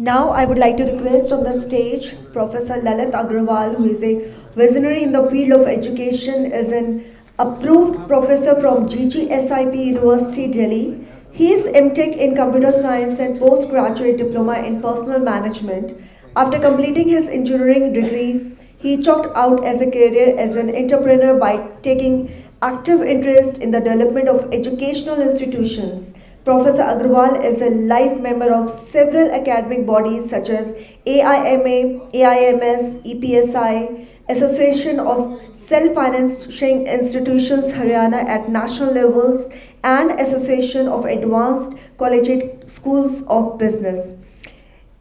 Now, I would like to request on the stage Professor Lalit Aggarwal, who is a visionary in the field of education, is an approved professor from GGSIP University, Delhi. He is MTech in computer science and postgraduate diploma in personal management. After completing his engineering degree, he chalked out as a career as an entrepreneur by taking active interest in the development of educational institutions. Professor Agrawal is a life member of several academic bodies such as AIMA, AIMS, EPSI, Association of Self-Financing Institutions Haryana at national levels, and Association of Advanced Collegiate Schools of Business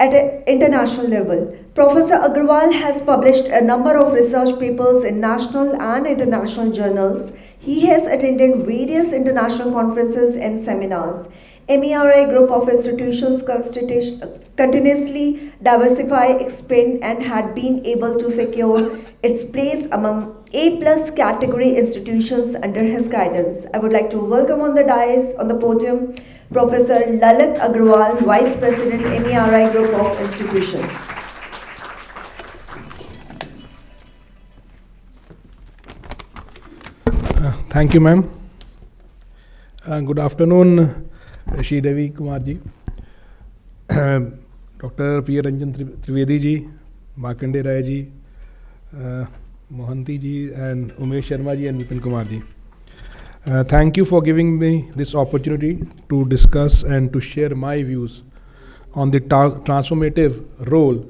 at an international level. Professor Agrawal has published a number of research papers in national and international journals. He has attended various international conferences and seminars. MERI group of institutions continuously diversify, expand, and had been able to secure its place among A plus category institutions under his guidance. I would like to welcome on the dais, on the podium, Professor Lalit Agrawal, Vice President, MERI Group of Institutions. Thank you, ma'am. Good afternoon, Shri Ravi Kumar ji, Dr. P. Ranjan Trivedi ji, Markande Rai ji, Mohanty ji, and Umesh Sharma ji, and Vipin Kumar ji. Thank you for giving me this opportunity to discuss and to share my views on the transformative role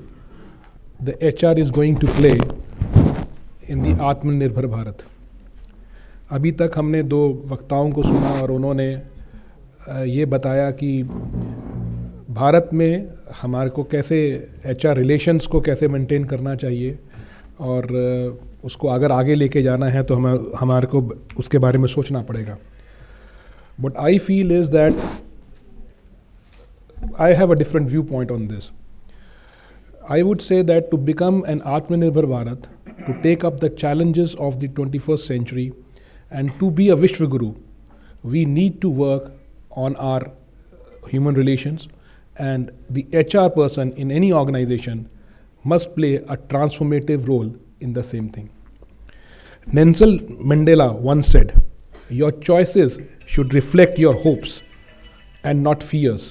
the HR is going to play in the Atmanirbhar Bharat. अभी तक हमने दो वक्ताओं को सुना और उन्होंने ये बताया कि भारत में हमारे को कैसे HR रिलेशंस को कैसे मेंटेन करना चाहिए और उसको अगर आगे लेके जाना है तो हमारे को उसके बारे में सोचना पड़ेगा. But I feel is that I have a different view point on this. I would say that to become an Atmanirbhar Bharat, to take up the challenges of the 21st century, and to be a Vishwaguru, we need to work on our human relations, and the HR person in any organization must play a transformative role in the same thing. Nelson Mandela once said, "Your choices should reflect your hopes and not fears."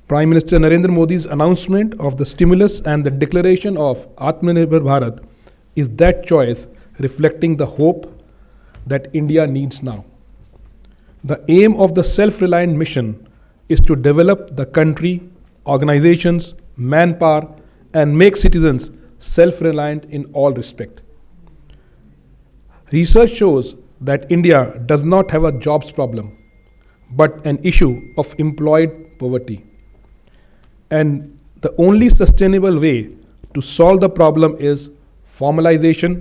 Prime Minister Narendra Modi's announcement of the stimulus and the declaration of Atmanirbhar Bharat is that choice reflecting the hope that India needs now. The aim of the self-reliant mission is to develop the country, organizations, manpower, and make citizens self-reliant in all respect. Research shows that India does not have a jobs problem, but an issue of employed poverty. And the only sustainable way to solve the problem is formalization,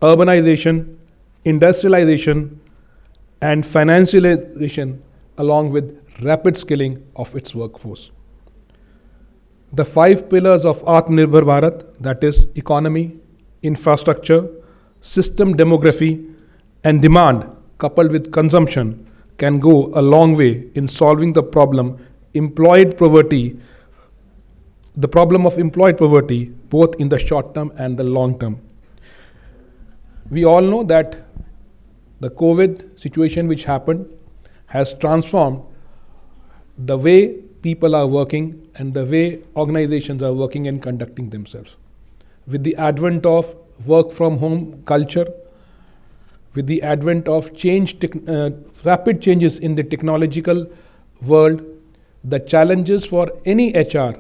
urbanization, industrialization, and financialization, along with rapid skilling of its workforce. The 5 pillars of Atmanirbhar Bharat, that is economy, infrastructure, system demography, and demand coupled with consumption, can go a long way in solving the problem of employed poverty, both in the short term and the long term. We all know that the COVID situation which happened has transformed the way people are working and the way organizations are working and conducting themselves. With the advent of work from home culture, with the advent of rapid changes in the technological world, the challenges for any HR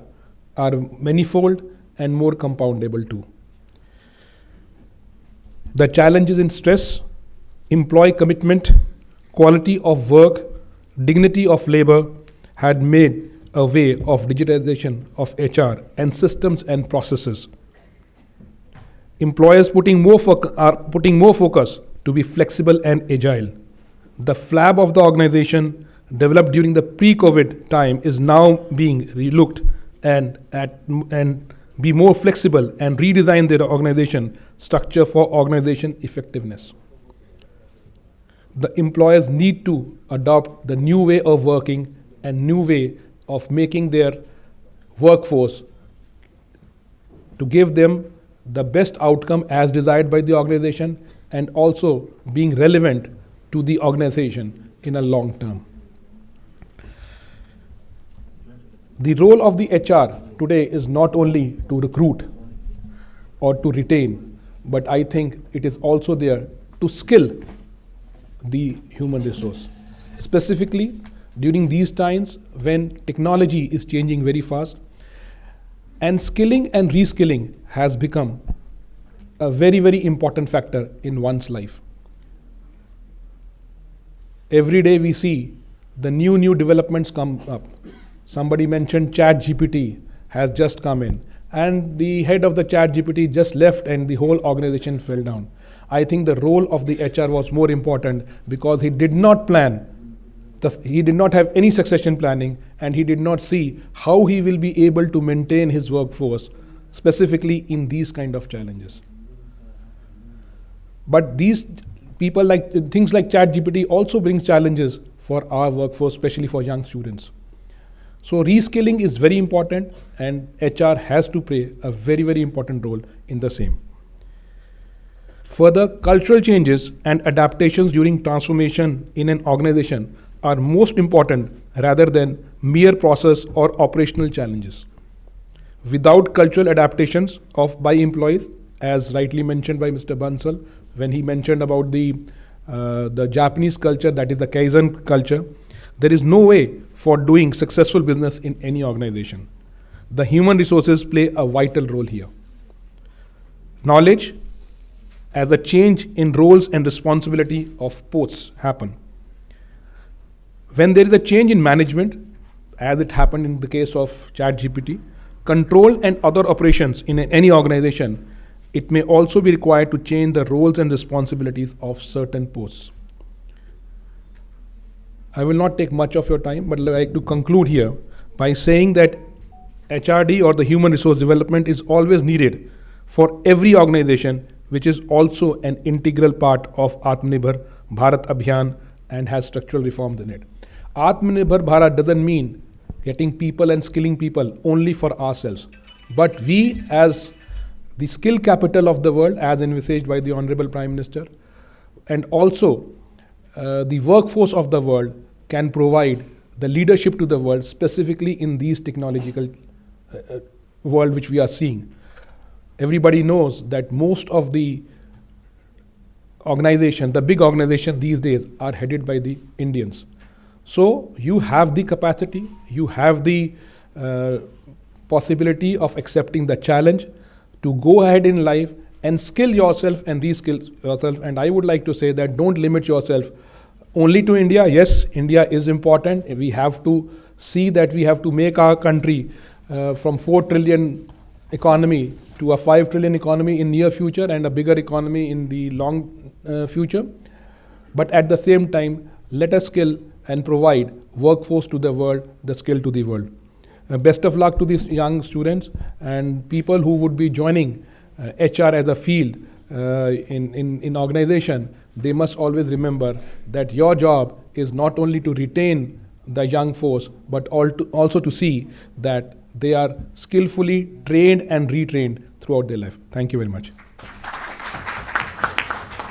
are manifold and more compoundable too. The challenges in stress, employee commitment, quality of work, dignity of labor had made a way of digitization of HR and systems and processes. Employers are putting more focus to be flexible and agile. The flab of the organization developed during the pre-COVID time is now being relooked and be more flexible and redesign their organization structure for organization effectiveness. The employers need to adopt the new way of working and new way of making their workforce to give them the best outcome as desired by the organization and also being relevant to the organization in a long term. The role of the HR today is not only to recruit or to retain, but I think it is also there to skill the human resource. Specifically, during these times when technology is changing very fast, and skilling and reskilling has become a very, very important factor in one's life. Every day we see the new developments come up. Somebody mentioned ChatGPT has just come in, and the head of the ChatGPT just left and the whole organization fell down. I think the role of the HR was more important because he did not plan. He did not have any succession planning, and he did not see how he will be able to maintain his workforce, specifically in these kind of challenges. But these people, like things like ChatGPT, also brings challenges for our workforce, especially for young students. So reskilling is very important, and HR has to play a very, very important role in the same. Further, cultural changes and adaptations during transformation in an organization are most important rather than mere process or operational challenges. Without cultural adaptations by employees, as rightly mentioned by Mr. Bansal, when he mentioned about the Japanese culture, that is the Kaizen culture, there is no way for doing successful business in any organization. The human resources play a vital role here. Knowledge, as a change in roles and responsibility of posts happen. When there is a change in management, as it happened in the case of ChatGPT, control and other operations in any organization, it may also be required to change the roles and responsibilities of certain posts. I will not take much of your time, but I'd like to conclude here by saying that HRD, or the human resource development, is always needed for every organization, which is also an integral part of Atmanirbhar Bharat Abhiyan and has structural reforms in it. Atmanirbhar Bharat doesn't mean getting people and skilling people only for ourselves, but we as the skill capital of the world, as envisaged by the Honorable Prime Minister, and also the workforce of the world, can provide the leadership to the world, specifically in these technological world which we are seeing. Everybody knows that most of the organization, the big organization these days, are headed by the Indians. So you have the capacity, you have the possibility of accepting the challenge to go ahead in life and skill yourself and reskill yourself. And I would like to say that don't limit yourself only to India. Yes, India is important. We have to see that we have to make our country from 4 trillion economy to a 5 trillion economy in near future and a bigger economy in the long future. But at the same time, let us skill and provide workforce to the world, the skill to the world. Best of luck to these young students and people who would be joining HR as a field in organization. They must always remember that your job is not only to retain the young force, but also to see that they are skillfully trained and retrained throughout their life. Thank you very much.